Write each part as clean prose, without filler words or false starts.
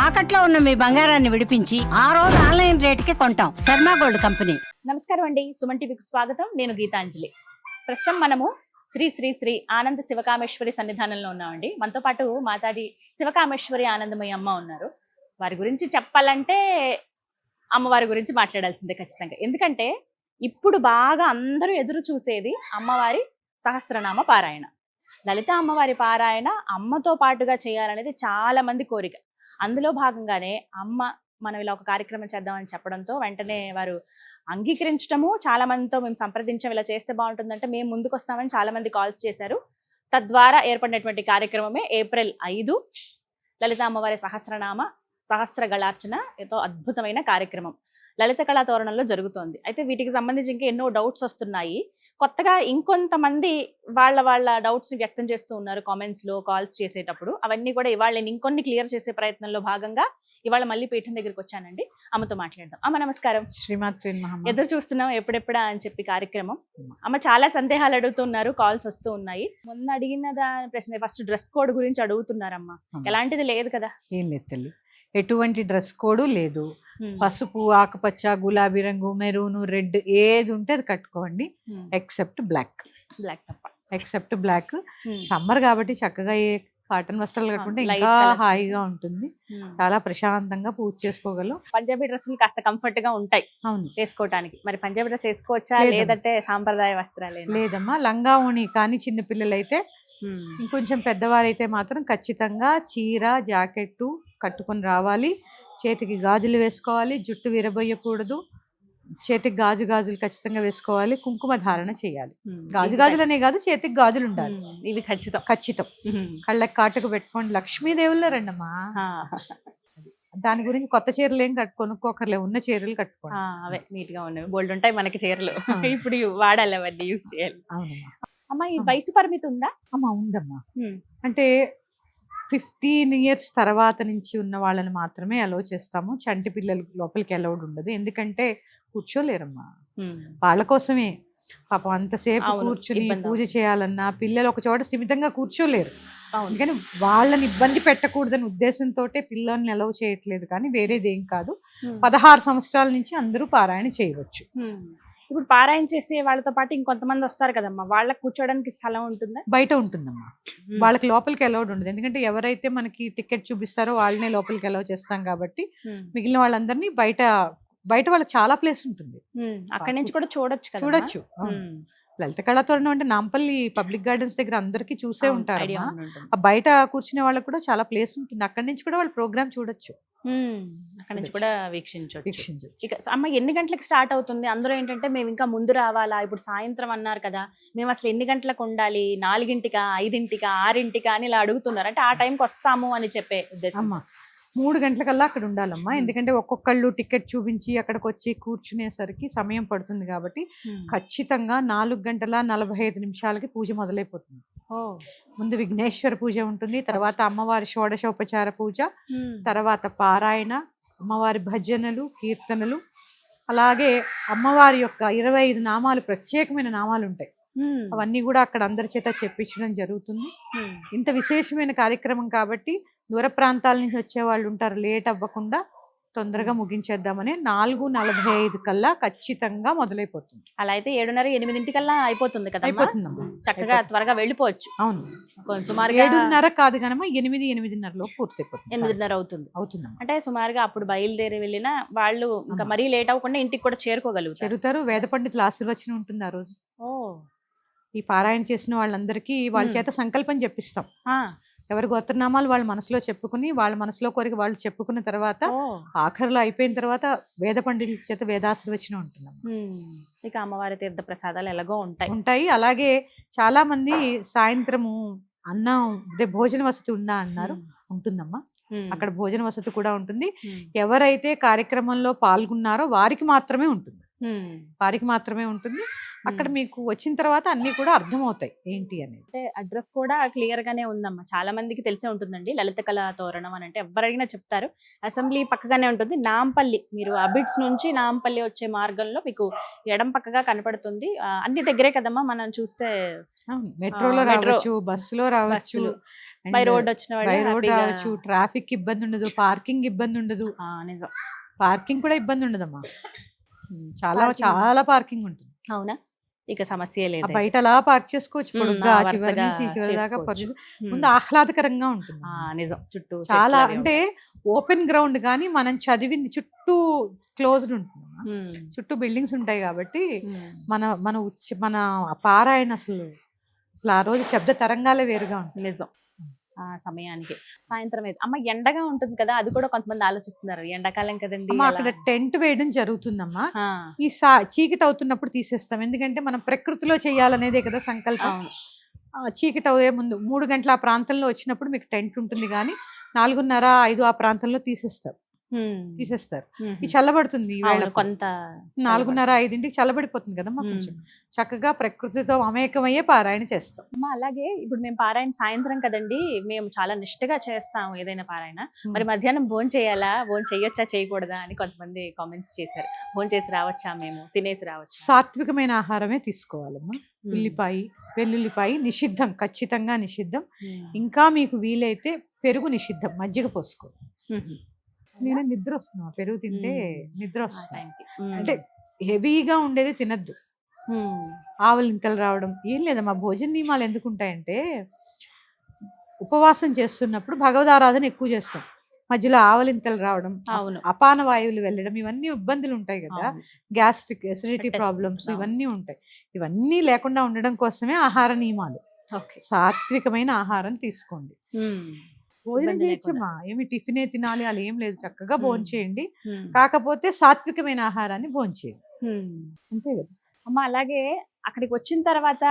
తాకట్లో ఉన్న మీ బంగారాన్ని విడిపించి ఆ రోజు ఆన్లైన్ రేటుకి కొంటాం. Sharma gold company. నమస్కారం అండి, సుమన్ టీవీకి స్వాగతం. నేను గీతాంజలి. ప్రస్తుతం మనము శ్రీ శ్రీ శ్రీ ఆనంద శివకామేశ్వరి సన్నిధానంలో ఉన్నామండి. మనతో పాటు మాతాడి శివకామేశ్వరి ఆనందమయ్య అమ్మ ఉన్నారు. వారి గురించి చెప్పాలంటే అమ్మవారి గురించి మాట్లాడాల్సిందే ఖచ్చితంగా. ఎందుకంటే ఇప్పుడు బాగా అందరూ ఎదురు చూసేది అమ్మవారి సహస్రనామ పారాయణ. లలిత అమ్మవారి పారాయణ అమ్మతో పాటుగా చేయాలనేది చాలా మంది కోరిక. అందులో భాగంగానే అమ్మ మనం ఇలా ఒక కార్యక్రమం చేద్దామని చెప్పడంతో వెంటనే వారు అంగీకరించడము, చాలా మందితో మేము సంప్రదించడం, ఇలా చేస్తే బాగుంటుందంటే మేము ముందుకు వస్తామని చాలా మంది కాల్స్ చేశారు. తద్వారా ఏర్పడినటువంటి కార్యక్రమమే ఏప్రిల్ 5 లలిత అమ్మవారి సహస్రగళార్చన ఎంతో అద్భుతమైన కార్యక్రమం లలిత కళా తోరణంలో జరుగుతోంది. అయితే వీటికి సంబంధించి ఇంకా ఎన్నో డౌట్స్ వస్తున్నాయి. కొత్తగా ఇంకొంతమంది వాళ్ళ డౌట్స్ ని వ్యక్తం చేస్తూ ఉన్నారు కామెంట్స్ లో, కాల్స్ చేసేటప్పుడు. అవన్నీ కూడా ఇవాళ నేను ఇంకొన్ని క్లియర్ చేసే ప్రయత్నంలో భాగంగా ఇవాళ మళ్ళీ పీఠం దగ్గరికి వచ్చానండి. అమ్మతో మాట్లాడదాం. అమ్మ నమస్కారం. శ్రీమాత్రి నమః. ఎదురు చూస్తున్నాం ఎప్పుడెప్పుడా అని చెప్పి కార్యక్రమం. అమ్మ చాలా సందేహాలు అడుగుతున్నారు, కాల్స్ వస్తూ ఉన్నాయి. మొన్న అడిగిన ప్రశ్న ఫస్ట్ డ్రెస్ కోడ్ గురించి అడుగుతున్నారమ్మా. ఎలాంటిది లేదు కదా? ఏం లేదు తల్లి, ఎటువంటి డ్రెస్ కోడ్ లేదు. పసుపు, ఆకుపచ్చ, గులాబీ రంగు, మెరూన్, రెడ్ ఏది ఉంటే అది కట్టుకోండి, ఎక్సెప్ట్ బ్లాక్. బ్లాక్ తప్ప. Except black. సమ్మర్ కాబట్టి చక్కగా ఏ కాటన్ వస్త్రాలు కట్టుకుంటే ఇంకా హాయిగా ఉంటుంది. చాలా ప్రశాంతంగా పూజ చేసుకోగలం. పంజాబీ డ్రెస్సులు కాస్త కంఫర్ట్ గా ఉంటాయి అవును వేసుకోవటానికి. మరి పంజాబీ డ్రెస్ వేసుకోవచ్చా లేదంటే సాంప్రదాయ వస్త్రాలే? లేదమ్మా, లంగా ఓణి కానీ చిన్న పిల్లలైతే, ఇంకొంచెం పెద్దవారైతే మాత్రం ఖచ్చితంగా చీర, జాకెట్టు కట్టుకొని రావాలి. చేతికి గాజులు వేసుకోవాలి, జుట్టు విరబోయకూడదు. చేతికి గాజులు ఖచ్చితంగా వేసుకోవాలి. కుంకుమ ధారణ చేయాలి. గాజులనే కాదు, చేతికి గాజులు ఉండాలి. ఇవి ఖచ్చితం. కళ్ళకి కాటుకు పెట్టుకోండి. లక్ష్మీదేవుల్లో రండమ్మా. దాని గురించి కొత్త చీరలు ఏం కొనుక్కోకర్లే, ఉన్న చీరలు కట్టుకోండి. అవే నీట్ గా ఉన్నాయి, బోల్డ్ ఉంటాయి మనకి చీరలు. ఇప్పుడు వాడాలి, అవన్నీ యూజ్ చేయాలి. అవునమ్మా. అమ్మా, ఈ వయసు పరిమితి ఉందా? అమ్మా ఉందమ్మా. అంటే 15 years తర్వాత నుంచి ఉన్న వాళ్ళని మాత్రమే అలౌ చేస్తాము. చంటి పిల్లలు లోపలికి అలౌడ్ ఉండదు. ఎందుకంటే కూర్చోలేరమ్మా. వాళ్ళ కోసమే పాపం అంతసేపు కూర్చుని పూజ చేయాలన్నా పిల్లలు ఒక చోట స్థిమితంగా కూర్చోలేరు. అందుకని వాళ్ళని ఇబ్బంది పెట్టకూడదని ఉద్దేశంతో పిల్లల్ని అలౌ చేయట్లేదు. కానీ వేరేది ఏం కాదు. 16 సంవత్సరాల నుంచి అందరూ పారాయణ చేయవచ్చు. ఇప్పుడు పారాయణ చేసే వాళ్ళతో పాటు ఇంకొంతమంది వస్తారు కదమ్మా, వాళ్ళకి కూర్చోడానికి స్థలం ఉంటుందా? బయట ఉంటుందమ్మా. వాళ్ళకి లోపలికి అలౌడ్ ఉండదు. ఎందుకంటే ఎవరైతే మనకి టికెట్ చూపిస్తారో వాళ్ళనే లోపలికి అలౌ చేస్తాం కాబట్టి మిగిలిన వాళ్ళందరినీ బయట వాళ్ళకి చాలా ప్లేస్ ఉంటుంది. అక్కడి నుంచి కూడా చూడొచ్చు. లలిత కళా తోరణం అంటే నాంపల్లి పబ్లిక్ గార్డెన్స్ దగ్గర అందరికి చూసే ఉంటారు. ఆ బయట కూర్చునే వాళ్ళకి కూడా చాలా ప్లేస్ ఉంటుంది. అక్కడి నుంచి కూడా వాళ్ళు ప్రోగ్రామ్ చూడొచ్చు. అక్కడి నుంచి కూడా వీక్షించవచ్చు. ఇక అమ్మ ఎన్ని గంటలకు స్టార్ట్ అవుతుంది? అందరూ ఏంటంటే మేము ఇంకా ముందు రావాలా, ఇప్పుడు సాయంత్రం అన్నారు కదా, మేము అసలు ఎన్ని గంటలకు ఉండాలి, 4ంటికా 5ంటికా 6ంటికా అని ఇలా అడుగుతున్నారు. అంటే ఆ టైంకి వస్తాము అని చెప్పే ఉద్దేశం. అమ్మా 3 గంటలకల్లా అక్కడ ఉండాలమ్మా. ఎందుకంటే ఒక్కొక్కళ్ళు టికెట్ చూపించి అక్కడికి వచ్చి కూర్చునేసరికి సమయం పడుతుంది కాబట్టి ఖచ్చితంగా 4:45 పూజ మొదలైపోతుంది. ముందు విఘ్నేశ్వర పూజ ఉంటుంది, తర్వాత అమ్మవారి షోడశోపచార పూజ, తర్వాత పారాయణ, అమ్మవారి భజనలు, కీర్తనలు, అలాగే అమ్మవారి యొక్క 25 నామాలు, ప్రత్యేకమైన నామాలు ఉంటాయి. అవన్నీ కూడా అక్కడ అందరి చేత చెప్పించడం జరుగుతుంది. ఇంత విశేషమైన కార్యక్రమం కాబట్టి దూర ప్రాంతాల నుంచి వచ్చే వాళ్ళు ఉంటారు. లేట్ అవ్వకుండా తొందరగా ముగించేద్దామని 4:45 కల్లా ఖచ్చితంగా మొదలైపోతుంది. అలా అయితే 7:30 8ంటికల్లా అయిపోతుంది కదా? అయిపోతుందమ్మా. చక్కగా త్వరగా వెళ్ళిపోవచ్చు. అవును, సుమారుగా 7:30 కాదు కానమ్మా, 8:30 పూర్తి అయిపోతుంది. 8:30 అవుతుంది. అంటే సుమారుగా అప్పుడు బయలుదేరి వెళ్ళిన వాళ్ళు ఇంకా మరీ లేట్ అవ్వకుండా ఇంటికి కూడా చేరుకోగలుగుతారు. వేద పండితుల ఆశీర్వచనం ఉంటుంది ఆ రోజు. ఈ పారాయణ చేసిన వాళ్ళందరికీ వాళ్ళ చేత సంకల్పం చెప్పిస్తాం. ఎవరి గోత్రనామాలు వాళ్ళ మనసులో చెప్పుకుని, వాళ్ళ మనసులో కోరిక వాళ్ళు చెప్పుకున్న తర్వాత ఆఖరిలో అయిపోయిన తర్వాత వేద పండితుల చేత వేదాశీర్వచనం ఉంటుంది. ఇక అమ్మవారి తీర్థ ప్రసాదాలు ఎలాగో ఉంటాయి. అలాగే చాలా మంది సాయంత్రము అన్నం భోజన వసతి ఉందా అన్నారు. ఉంటుందమ్మా, అక్కడ భోజన వసతి కూడా ఉంటుంది. ఎవరైతే కార్యక్రమంలో పాల్గొన్నారో వారికి మాత్రమే ఉంటుంది. అక్కడ మీకు వచ్చిన తర్వాత అన్ని కూడా అర్థమవుతాయి ఏంటి అనేది. అంటే అడ్రస్ కూడా క్లియర్ గానే ఉందమ్మా. చాలా మందికి తెలిసే ఉంటుందండి లలిత కళా తోరణం అని. అంటే ఎవరైనా చెప్తారు. అసెంబ్లీ పక్కగానే ఉంటుంది. నాంపల్లి, మీరు అబిడ్స్ నుంచి నాంపల్లి వచ్చే మార్గంలో మీకు ఎడం పక్కగా కనపడుతుంది. అన్ని దగ్గరే కదమ్మా మనం చూస్తే. మెట్రోలో రావచ్చు, బస్సులో రావచ్చు, బై రోడ్ వచ్చిన బై రోడ్ రావచ్చు. ట్రాఫిక్ ఇబ్బంది ఉండదు, పార్కింగ్ ఇబ్బంది ఉండదు. నిజం, పార్కింగ్ కూడా ఇబ్బంది ఉండదమ్మా. చాలా చాలా పార్కింగ్ ఉంటుంది. అవునా, ఇక సమస్య లేదు. బయట అలా పార్క్ చేసుకోవచ్చు, పొడుగ్గా చివరి నుంచి చివరి దాకా. ముందు ఆహ్లాదకరంగా ఉంటుంది. నిజం, చుట్టూ చాలా అంటే ఓపెన్ గ్రౌండ్, కానీ మనం చదివింది చుట్టూ క్లోజ్డ్ ఉంటుంది. చుట్టూ బిల్డింగ్స్ ఉంటాయి కాబట్టి మన పారాయణ అసలు ఆ రోజు శబ్ద తరంగాలే వేరుగా ఉంటుంది. నిజం. ఆ సమయానికి సాయంత్రం అయితే అమ్మ ఎండగా ఉంటుంది కదా, అది కూడా కొంతమంది ఆలోచిస్తున్నారు. ఎండాకాలం కదండి, అక్కడ టెంట్ వేయడం జరుగుతుందమ్మా. ఈ చీకటి అవుతున్నప్పుడు తీసేస్తాం, ఎందుకంటే మనం ప్రకృతిలో చేయాలనేదే కదా సంకల్పం. చీకటి అయ్యే ముందు 3 గంటల ఆ ప్రాంతంలో వచ్చినప్పుడు మీకు టెంట్ ఉంటుంది, కానీ 4:30, 5 ఆ ప్రాంతంలో తీసేస్తారు. ఈ చల్లబడుతుంది కొంత 4:30, 5 చల్లబడిపోతుంది కదమ్మా. కొంచెం చక్కగా ప్రకృతితో మమేకమయ్యే పారాయణ చేస్తాం. అలాగే ఇప్పుడు మేము పారాయణ సాయంత్రం కదండి, మేము చాలా నిష్ఠగా చేస్తాం ఏదైనా పారాయణ. మరి మధ్యాహ్నం భోజనం చేయాలా, భోజనం చేయొచ్చా చేయకూడదా అని కొంతమంది కామెంట్స్ చేశారు. భోజనం చేసి రావచ్చా, మేము తినేసి రావచ్చా? సాత్వికమైన ఆహారమే తీసుకోవాలమ్మా. ఉల్లిపాయ, వెల్లుల్లిపాయ నిషిద్ధం, ఖచ్చితంగా నిషిద్ధం. ఇంకా మీకు వీలైతే పెరుగు నిషిద్ధం, మజ్జిగ పోసుకో. నేను నిద్ర వస్తున్నా, పెరుగు తింటే నిద్ర వస్తుంది. అంటే హెవీగా ఉండేది తినద్దు. ఆవలింతలు రావడం ఏం లేదమ్మా. భోజన నియమాలు ఎందుకు ఉంటాయంటే, ఉపవాసం చేస్తున్నప్పుడు భగవదారాధన ఎక్కువ చేస్తాం, మధ్యలో ఆవలింతలు రావడం, అపాన వాయువులు వెళ్ళడం, ఇవన్నీ ఇబ్బందులు ఉంటాయి కదా. గ్యాస్ట్రిక్, ఎసిడిటీ ప్రాబ్లమ్స్ ఇవన్నీ ఉంటాయి. ఇవన్నీ లేకుండా ఉండడం కోసమే ఆహార నియమాలు. సాత్వికమైన ఆహారం తీసుకోండి. భోజనం చేయొచ్చమ్మా, ఏమి టిఫినే తినాలి అలా ఏం లేదు. చక్కగా భోజనం చేయండి, కాకపోతే సాత్వికమైన ఆహారాన్ని భోజనం చేయండి, అంతే కదా అమ్మ. అలాగే అక్కడికి వచ్చిన తర్వాత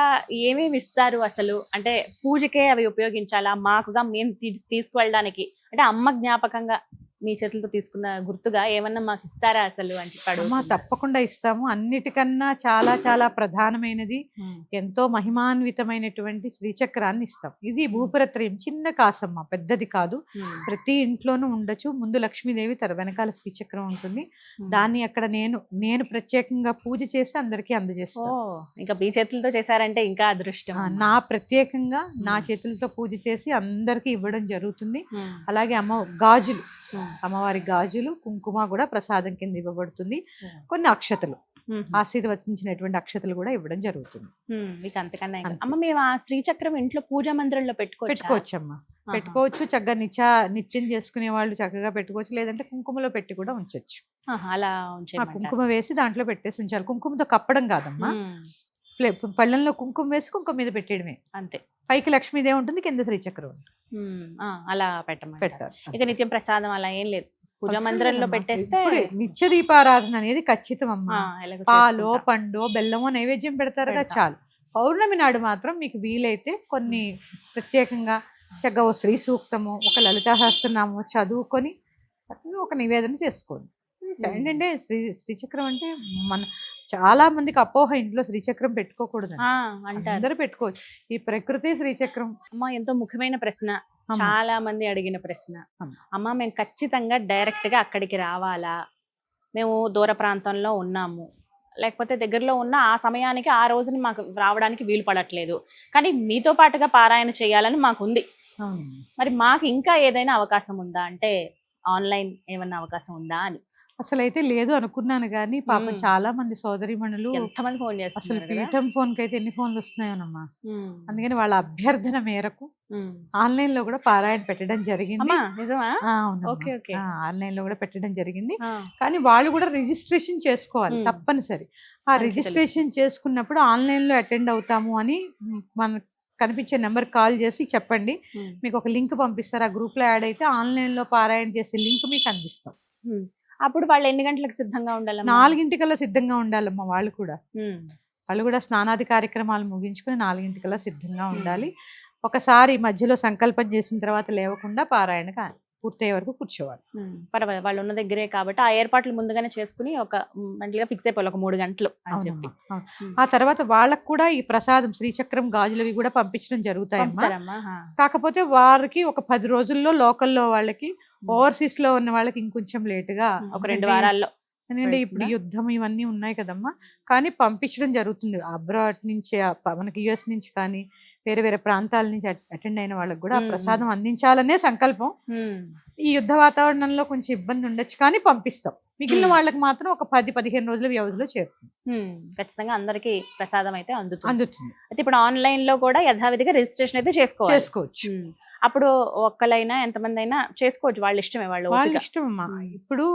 ఏమేమి ఇస్తారు అసలు? అంటే పూజకే అవి ఉపయోగించాలా, మాకుగా మేము తీసుకువెళ్ళడానికి, అంటే అమ్మ జ్ఞాపకంగా మీ చేతులతో తీసుకున్న గుర్తుగా ఏమన్నా మాకు ఇస్తారా అసలు అని చెప్పాడు. తప్పకుండా ఇస్తాము. అన్నిటికన్నా చాలా చాలా ప్రధానమైనది, ఎంతో మహిమాన్వితమైనటువంటి శ్రీచక్రాన్ని ఇస్తాం. ఇది భూపరత్రయం, చిన్న కాసమ్మ, పెద్దది కాదు. ప్రతి ఇంట్లోనూ ఉండొచ్చు. ముందు లక్ష్మీదేవి, వెనకాల శ్రీచక్రం ఉంటుంది. దాన్ని అక్కడ నేను ప్రత్యేకంగా పూజ చేసి అందరికీ అందజేస్తాను. ఇంకా మీ చేతులతో చేశారంటే ఇంకా అదృష్టం. నా ప్రత్యేకంగా నా చేతులతో పూజ చేసి అందరికీ ఇవ్వడం జరుగుతుంది. అలాగే గాజులు, అమ్మవారి గాజులు, కుంకుమ కూడా ప్రసాదం కింద ఇవ్వబడుతుంది. కొన్ని అక్షతలు, ఆశీర్వదించినటువంటి అక్షతలు కూడా ఇవ్వడం జరుగుతుంది. అమ్మ మేము ఆ శ్రీచక్రం ఇంట్లో పూజా మందిరంలో పెట్టుకోవచ్చమ్మా. పెట్టుకోవచ్చు, చక్కగా నిత్యం చేసుకునే వాళ్ళు చక్కగా పెట్టుకోవచ్చు. లేదంటే కుంకుమలో పెట్టి కూడా ఉంచొచ్చు. అలా కుంకుమ వేసి దాంట్లో పెట్టేసి ఉంచాలి. కుంకుమతో కప్పడం కాదమ్మా, పళ్ళెంలో కుంకుమ వేసి కుంకుమ మీద పెట్టేయడమే అంతే. పైకి లక్ష్మీదేవి ఉంటుంది, కింద శ్రీచక్రం ఉంటుంది. అలా పెట్టారు. ఇక నిత్యం ప్రసాదం అలా ఏం లేదు, పూజా మందిరంలో పెట్టేస్తే. నిత్య దీపారాధన అనేది ఖచ్చితం అమ్మా. పాలో, పండు, బెల్లమో నైవేద్యం పెడతారుగా, చాలు. పౌర్ణమి నాడు మాత్రం మీకు వీలైతే కొన్ని ప్రత్యేకంగా చక్కగా ఓ శ్రీ సూక్తము, ఒక లలితా సహస్రనామము చదువుకొని ఒక నివేదన చేసుకోండి. ఏంటంటే శ్రీచక్రం అంటే చాలా మందికి అపోహ, ఇంట్లో శ్రీచక్రం పెట్టుకోకూడదు అందరూ పెట్టుకోవచ్చు. ఈ ప్రకృతి శ్రీచక్రం. అమ్మ ఎంతో ముఖ్యమైన ప్రశ్న, చాలా మంది అడిగిన ప్రశ్న. అమ్మ మేము ఖచ్చితంగా డైరెక్ట్ గా అక్కడికి రావాలా, మేము దూర ప్రాంతంలో ఉన్నాము, లేకపోతే దగ్గరలో ఉన్న ఆ సమయానికి ఆ రోజుని మాకు రావడానికి వీలు పడట్లేదు, కానీ మీతో పాటుగా పారాయణ చేయాలని మాకుంది, మరి మాకు ఇంకా ఏదైనా అవకాశం ఉందా, అంటే ఆన్లైన్ ఏమన్నా అవకాశం ఉందా అని. అసలు అయితే లేదు అనుకున్నాను, కానీ పాపం చాలా మంది సోదరిమణులు ఎంతమంది ఫోన్ చేస్తారు. అసలు పీఠం ఫోన్ కి అయితే ఎన్ని ఫోన్లు వస్తున్నాయోనమ్మా. అందుకని వాళ్ళ అభ్యర్థన మేరకు ఆన్లైన్ లో కూడా పారాయణ పెట్టడం జరిగింది. ఆన్లైన్ లో కూడా పెట్టడం జరిగింది, కానీ వాళ్ళు కూడా రిజిస్ట్రేషన్ చేసుకోవాలి తప్పనిసరి. ఆ రిజిస్ట్రేషన్ చేసుకున్నప్పుడు ఆన్లైన్ లో అటెండ్ అవుతాము అని మన కనిపించే నెంబర్ కాల్ చేసి చెప్పండి, మీకు ఒక లింక్ పంపిస్తారు. ఆ గ్రూప్ లో యాడ్ అయితే ఆన్లైన్ లో పారాయణ చేసే లింక్ మీకు అందిస్తాం. అప్పుడు వాళ్ళు ఎన్ని గంటలకు సిద్ధంగా ఉండాలి? 4 సిద్ధంగా ఉండాలమ్మా. వాళ్ళు కూడా స్నానాది కార్యక్రమాలు ముగించుకుని 4 సిద్ధంగా ఉండాలి. ఒకసారి మధ్యలో సంకల్పం చేసిన తర్వాత లేవకుండా పారాయణ పూర్తయ్యే వరకు కూర్చోవాలి. పర్వాలేదు, వాళ్ళు ఉన్న దగ్గరే కాబట్టి ఆ ఏర్పాట్లు ముందుగానే చేసుకుని ఒక మెంటల్ గా ఫిక్స్ అయిపోవాలి, ఒక 3 గంటలు అని చెప్పి. అవునమ్మా. ఆ తర్వాత వాళ్ళకు కూడా ఈ ప్రసాదం శ్రీచక్రం గాజులవి కూడా పంపించడం జరుగుతాయమ్మా. పంపుతారమ్మా? కాకపోతే వారికి ఒక 10 రోజుల్లో లోకల్లో వాళ్ళకి, ఓవర్సీస్ లో ఉన్న వాళ్ళకి ఇంకొంచెం లేటుగా, ఒక 2 వారాల్లో. ఎందుకంటే ఇప్పుడు యుద్ధం ఇవన్నీ ఉన్నాయి కదమ్మా, కానీ పంపించడం జరుగుతుంది అబ్రాడ్ నుంచి, మనకి యుఎస్ నుంచి కానీ వేరే వేరే ప్రాంతాల నుంచి అటెండ్ అయిన వాళ్ళకి కూడా ఆ ప్రసాదం అందించాలనే సంకల్పం. ఈ యుద్ధ వాతావరణంలో కొంచెం ఇబ్బంది ఉండొచ్చు కానీ పంపిస్తాం. మిగిలిన వాళ్ళకి మాత్రం ఒక 10-15 రోజుల వ్యవధిలో చేరుతుంది. ఖచ్చితంగా అందరికి ప్రసాదం అయితే అందుతుంది. అయితే ఇప్పుడు ఆన్లైన్ లో కూడా యథావిధిగా రిజిస్ట్రేషన్ అయితే చేసుకోవచ్చు. అప్పుడు ఒక్కలైనా ఎంతమంది అయినా చేసుకోవచ్చు, వాళ్ళ ఇష్టమే, వాళ్ళ ఇష్టం అమ్మా. ఇప్పుడు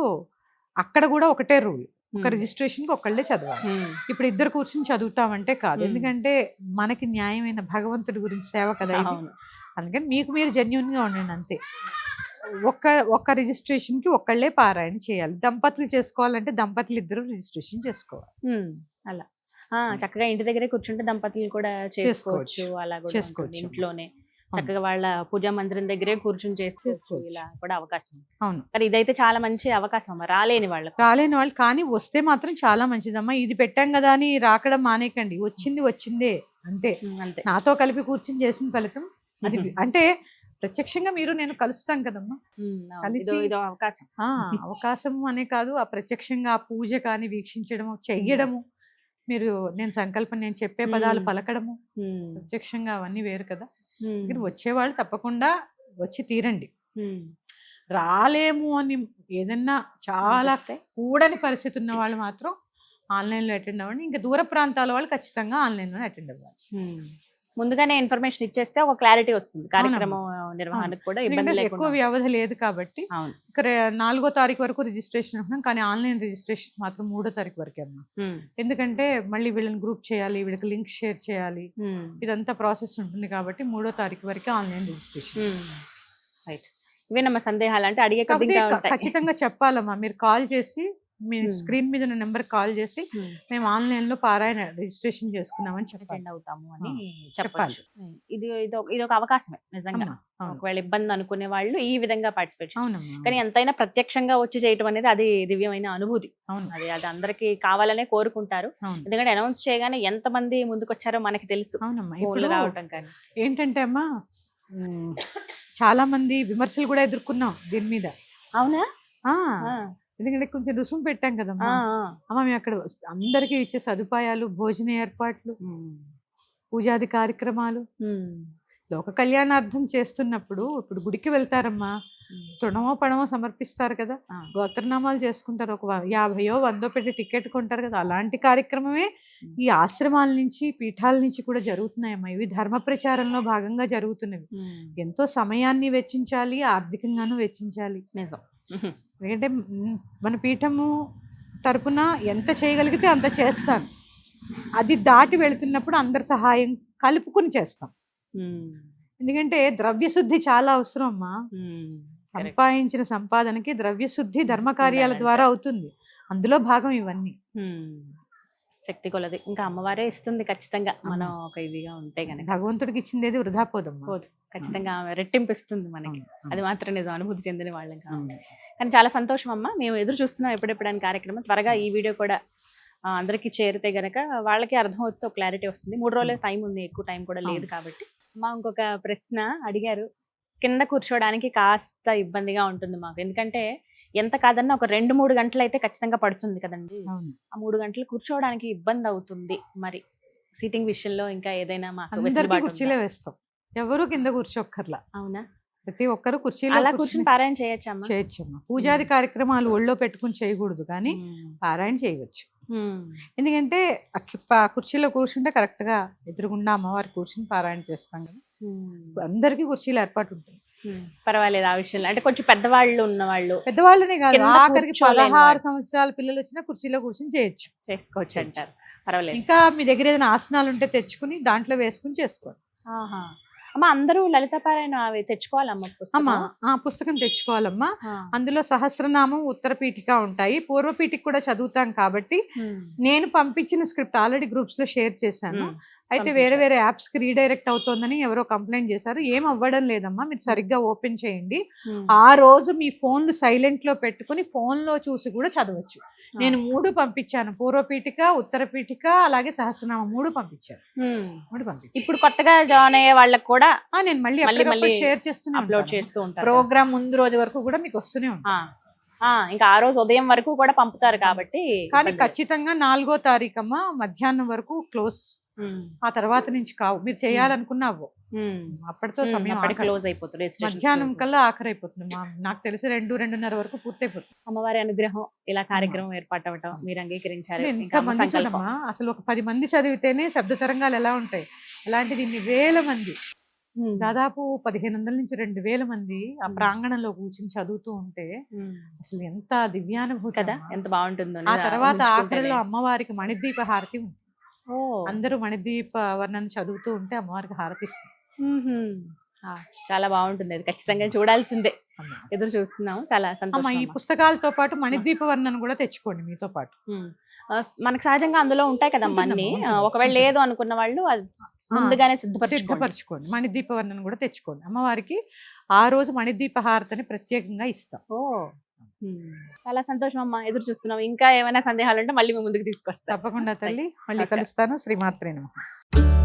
అక్కడ కూడా ఒకటే రూల్, ఒక రిజిస్ట్రేషన్ కి ఒకళ్ళే చదవాలి. ఇప్పుడు ఇద్దరు కూర్చుని చదువుతామంటే కాదు, ఎందుకంటే మనకి న్యాయమైన భగవంతుడి గురించి సేవ కదా. అందుకని మీకు మీరు జెన్యున్ గా ఉండండి అంతే. ఒక్క రిజిస్ట్రేషన్ కి ఒకళ్ళే పారాయణ చేయాలి. దంపతులు చేసుకోవాలంటే దంపతులు ఇద్దరు రిజిస్ట్రేషన్ చేసుకోవాలి. అలా చక్కగా ఇంటి దగ్గరే కూర్చుంటే దంపతులు కూడా చేసుకోవచ్చు. అలా కూడా చేసుకోవచ్చు ఇంట్లోనే చక్కగా వాళ్ళ పూజా మందిరం దగ్గరే కూర్చుని చేసుకోవచ్చు. ఇలా కూడా అవకాశం. అవును, మరి ఇదైతే చాలా మంచి అవకాశం అమ్మా రాలేని వాళ్ళు కానీ వస్తే మాత్రం చాలా మంచిదమ్మా. ఇది పెట్టాం కదా అని రాకడం మానేకండి. వచ్చిందే అంతే. నాతో కలిపి కూర్చుని చేసిన ఫలితం అది. అంటే ప్రత్యక్షంగా మీరు నేను కలుస్తాం కదమ్మా, కలిసి అవకాశం అనే కాదు, ఆ ప్రత్యక్షంగా ఆ పూజ కానీ వీక్షించడము, చెయ్యడము, మీరు నేను సంకల్పం, నేను చెప్పే పదాలు పలకడము, ప్రత్యక్షంగా అవన్నీ వేరు కదా. వచ్చేవాళ్ళు తప్పకుండా వచ్చి తీరండి. రాలేము అని ఏదన్నా చాలా కూడని పరిస్థితి ఉన్న వాళ్ళు మాత్రం ఆన్లైన్లో అటెండ్ అవ్వండి. ఇంకా దూర ప్రాంతాల వాళ్ళు ఖచ్చితంగా ఆన్లైన్లో అటెండ్ అవ్వాలి. ముందుగానే ఇన్ఫర్మేషన్ ఇచ్చేస్తే ఒక క్లారిటీ వస్తుంది కార్యక్రమం నిర్వహణకు కూడా. ఎక్కువ వ్యవధి లేదు కాబట్టి 4వ తారీఖు వరకు రిజిస్ట్రేషన్ అంటున్నాం, కానీ ఆన్లైన్ రిజిస్ట్రేషన్ మాత్రం 3వ తారీఖు వరకే అమ్మా. ఎందుకంటే మళ్ళీ వీళ్ళని గ్రూప్ చేయాలి, వీళ్ళకి లింక్ షేర్ చేయాలి, ఇదంతా ప్రాసెస్ ఉంటుంది కాబట్టి 3వ తారీఖు వరకే ఆన్లైన్ రిజిస్ట్రేషన్. రైట్. ఇవేనమ్మా సందేహాలు అంటే అడిగే ఖచ్చితంగా చెప్పాలమ్మా. మీరు కాల్ చేసి, మీ స్క్రీన్ మీద ఉన్న నెంబర్ కాల్ చేసి మేము ఆన్లైన్ లో పారాయణ రిజిస్ట్రేషన్ చేసుకున్నామని చెప్పండి, అవుతాము అని చెప్పాలి. ఇది ఒక అవకాశమే నిజంగా. ఒకవేళ ఇబ్బంది అనుకునే వాళ్ళు ఈ విధంగా పార్టిసిపేట్ చేయాలి. కానీ ఎంతైనా ప్రత్యక్షంగా వచ్చి చేయటం అనేది అది దివ్యమైన అనుభూతి. అది అందరికి కావాలనే కోరుకుంటారు. ఎందుకంటే అనౌన్స్ చేయగానే ఎంత మంది ముందుకు వచ్చారో మనకి తెలుసు. రావటం కానీ ఏంటంటే అమ్మా, చాలా మంది విమర్శలు కూడా ఎదుర్కొన్నాం దీని మీద. అవునా? ఎందుకంటే కొంచెం రుసుము పెట్టాం కదమ్మా. మేము అక్కడ అందరికీ ఇచ్చే సదుపాయాలు, భోజన ఏర్పాట్లు, పూజాది కార్యక్రమాలు, లోక కళ్యాణార్థం చేస్తున్నప్పుడు ఇప్పుడు గుడికి వెళ్తారమ్మా, తృణమో పణమో సమర్పిస్తారు కదా, గోత్రనామాలు చేసుకుంటారు, ఒక 50 100 పెట్టి టికెట్ కొంటారు కదా. అలాంటి కార్యక్రమమే ఈ ఆశ్రమాల నుంచి, పీఠాల నుంచి కూడా జరుగుతున్నాయమ్మా. ఇవి ధర్మ ప్రచారంలో భాగంగా జరుగుతున్నవి. ఎంతో సమయాన్ని వెచ్చించాలి, ఆర్థికంగాను వెచ్చించాలి. నిజం. ఎందుకంటే మన పీఠము తరపున ఎంత చేయగలిగితే అంత చేస్తాను. అది దాటి వెళుతున్నప్పుడు అందరి సహాయం కలుపుకుని చేస్తాం. ఎందుకంటే ద్రవ్యశుద్ధి చాలా అవసరం అమ్మా. సంపాదించిన సంపాదనకి ద్రవ్యశుద్ధి ధర్మ కార్యాల ద్వారా అవుతుంది. అందులో భాగం ఇవన్నీ. శక్తి కొలది ఇంకా అమ్మవారే ఇస్తుంది ఖచ్చితంగా, మనం ఒక ఇదిగా ఉంటే కనుక. భగవంతుడికి ఇచ్చింది వృధా పోదమ్మా. పోదు, ఖచ్చితంగా రెట్టింపిస్తుంది మనకి. అది మాత్రం నిజం, అనుభూతి చెందిన వాళ్ళం కాదు. కానీ చాలా సంతోషం అమ్మ, మేము ఎదురు చూస్తున్నాం ఎప్పుడెప్పుడని కార్యక్రమం. త్వరగా ఈ వీడియో కూడా అందరికీ చేరితే గనక వాళ్ళకి అర్థమవుతుంది, ఒక క్లారిటీ వస్తుంది. 3 రోజులే టైం ఉంది, ఎక్కువ టైం కూడా లేదు కాబట్టి. అమ్మ ఇంకొక ప్రశ్న అడిగారు, కింద కూర్చోవడానికి కాస్త ఇబ్బందిగా ఉంటుంది మాకు. ఎందుకంటే ఎంత కాదన్నా ఒక 2-3 గంటలు అయితే ఖచ్చితంగా పడుతుంది కదండి. ఆ 3 గంటలు కూర్చోవడానికి ఇబ్బంది అవుతుంది. మరి సీటింగ్ విషయంలో ఇంకా ఏదైనా మాకు కుర్చీలో వేస్తాం, ఎవరు కింద కూర్చోక్కర్లా. అవునా? ప్రతి ఒక్కరు కుర్చీలో అలా కూర్చొని పారాయణ చేయొచ్చమ్మా? చేయొచ్చమ్మా. పూజాది కార్యక్రమాలు ఒళ్ళో పెట్టుకుని చేయకూడదు, కానీ పారాయణ చేయవచ్చు. ఎందుకంటే కుర్చీలో కూర్చుంటే కరెక్ట్ గా ఎదురుగుండా అమ్మవారి కూర్చుని పారాయణ చేస్తాం కదా. అందరికి కుర్చీలు ఏర్పాటు ఉంటుంది. పర్వాలేదు ఆ విషయంలో. అంటే కొంచెం పెద్దవాళ్ళు ఉన్నవాళ్ళు, పెద్దవాళ్ళనే కాదు, ఆఖరికి 16 సంవత్సరాల పిల్లలు వచ్చినా కుర్చీలో కూర్చొని చేసుకోవచ్చు అంటారు. పర్వాలేదు. ఇంకా మీ దగ్గర ఏదైనా ఆసనాలు ఉంటే తెచ్చుకుని దాంట్లో వేసుకుని చేసుకోండి. అమ్మ అందరూ లలిత పారాయణ అవి తెచ్చుకోవాలమ్మా? పుస్తకం తెచ్చుకోవాలమ్మా. అందులో సహస్రనామం, ఉత్తర పీఠిక ఉంటాయి. పూర్వ పీఠిక కూడా చదువుతాం కాబట్టి నేను పంపించిన స్క్రిప్ట్ ఆల్రెడీ గ్రూప్స్ లో షేర్ చేశాను. అయితే వేరే వేరే యాప్స్ కి రీడైరెక్ట్ అవుతోందని ఎవరో కంప్లైంట్ చేశారు. ఏం అవ్వడం లేదమ్మా, మీరు సరిగ్గా ఓపెన్ చేయండి. ఆ రోజు మీ ఫోన్లు సైలెంట్ లో పెట్టుకుని ఫోన్ లో చూసి కూడా చదవచ్చు. నేను 3 పంపించాను, పూర్వపీఠిక, ఉత్తరపీఠిక, అలాగే సహస్రనామం 3 పంపించాను. 3 పంపించాను. ఇప్పుడు కొత్తగా జాయిన్ అయ్యే వాళ్ళకి కూడా నేను మళ్ళీ షేర్ చేస్తూనే అప్లోడ్ చేస్తూ ఉంటాను. ప్రోగ్రామ్ ముందు రోజు వరకు కూడా మీకు వస్తూనే ఉంటాను. ఇంకా ఆ రోజు ఉదయం వరకు కూడా పంపుతారు కాబట్టి. కానీ ఖచ్చితంగా 4వ తారీఖమ్మ మధ్యాహ్నం వరకు క్లోజ్. ఆ తర్వాత నుంచి కావు, మీరు చేయాలనుకున్న అవ్వు. అప్పటితో సమయం క్లోజ్ అయిపోతుంది. మధ్యాహ్నం కల్లా ఆఖరి అయిపోతుంది. నాకు తెలిసి 2-2:30 వరకు పూర్తయిపోతుంది. అమ్మవారి అనుగ్రహం ఇలా కార్యక్రమం ఏర్పాటు అవ్వటం మీరు అంగీకరించారు. ఎంతమంది చూడమ్మా, అసలు ఒక 10 మంది చదివితేనే శబ్ద తరంగాలు ఎలా ఉంటాయి, అలాంటిది ఇన్ని వేల మంది, దాదాపు 1500 నుంచి 2000 మంది ఆ ప్రాంగణంలో కూర్చుని చదువుతూ ఉంటే అసలు ఎంత దివ్యానుభూతి కదా, ఎంత బాగుంటుందో. ఆ తర్వాత ఆఖరిలో అమ్మవారికి మణిదీప హారతి ఉంది. అందరూ మణిదీప వర్ణన చదువుతూ ఉంటే అమ్మవారికి హారతి ఇస్తుంది. చాలా బాగుంటుంది. అది ఖచ్చితంగా చూడాల్సిందే, ఎదురు చూస్తున్నాము. చాలా సంతోషం. ఈ పుస్తకాలతో పాటు మణిదీప వర్ణన కూడా తెచ్చుకోండి మీతో పాటు. మనకు సహజంగా అందులో ఉంటాయి కదమ్మా అన్ని. ఒకవేళ లేదు అనుకున్న వాళ్ళు ముందుగానే సిద్ధపరచుకోండి. మణిదీప వర్ణన కూడా తెచ్చుకోండి. అమ్మవారికి ఆ రోజు మణిదీప హారతిని ప్రత్యేకంగా ఇస్తాం. చాలా సంతోషం అమ్మా, ఎదురు చూస్తున్నాం. ఇంకా ఏమైనా సందేహాలు ఉంటే మళ్ళీ మీ ముందుకు తీసుకొస్తాం. తప్పకుండా తల్లి, మళ్ళీ కలుస్తాను. శ్రీమాత్రే నమః.